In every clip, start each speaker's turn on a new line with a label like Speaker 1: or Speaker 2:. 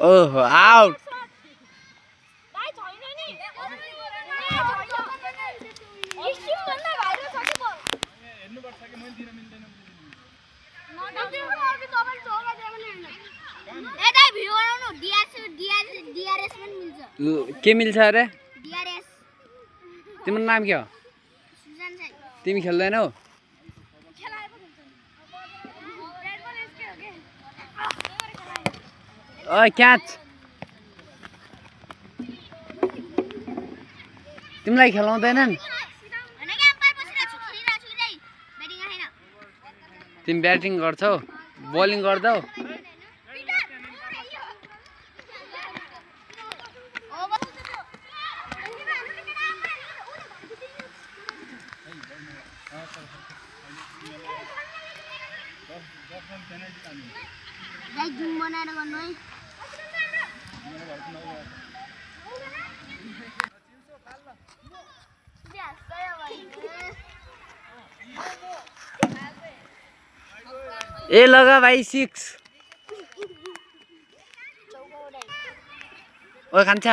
Speaker 1: ओहो आउट के मिल्छ अरे तिम्रो नाम के हो तिमी खेल्दैनौ ओइ क्याच तिमीलाई खेलाउँदैनन् तिमी ब्याटिङ गर्छौ बलिङ गर्छौ ए लगा भाइ 6 ओ खान्छ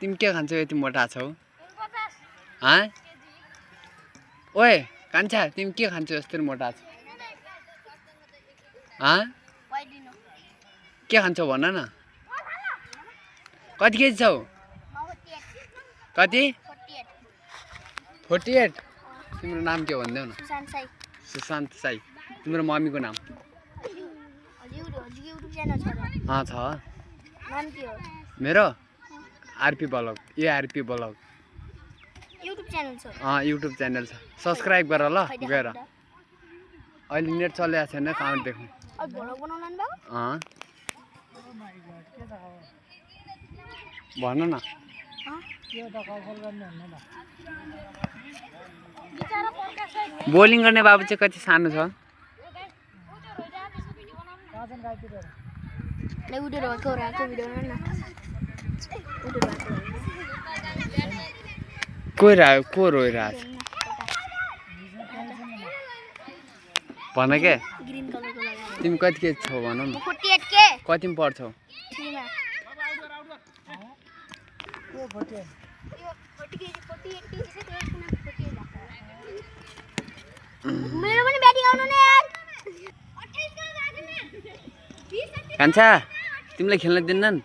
Speaker 1: तिमी के खान्छौ यति मोटा छौ ओए कान्छा तिमी के खान्छौ यस्तरी मोटा छौ के खान्छौ भन न कति केजी छौ कति 48 तिम्रो नाम के भन्देऊ न सुशान्त साई तिम्रो मम्मीको नाम छ मेरो आरपी ब्लग ए आरपी ब्लग युट्युब च्यानल छ सब्स्क्राइब गर ल गएर अहिले नेट चलेको छैन कहाँ देख्नु भन न बोलिङ गर्ने बाबु चाहिँ कति सानो छ को रोइरहेछ भन के तिमी कति केजी छौ भन न कतिमा पढ्छौ कान्छा तिमीलाई खेल्न दिन्नन्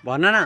Speaker 1: भन न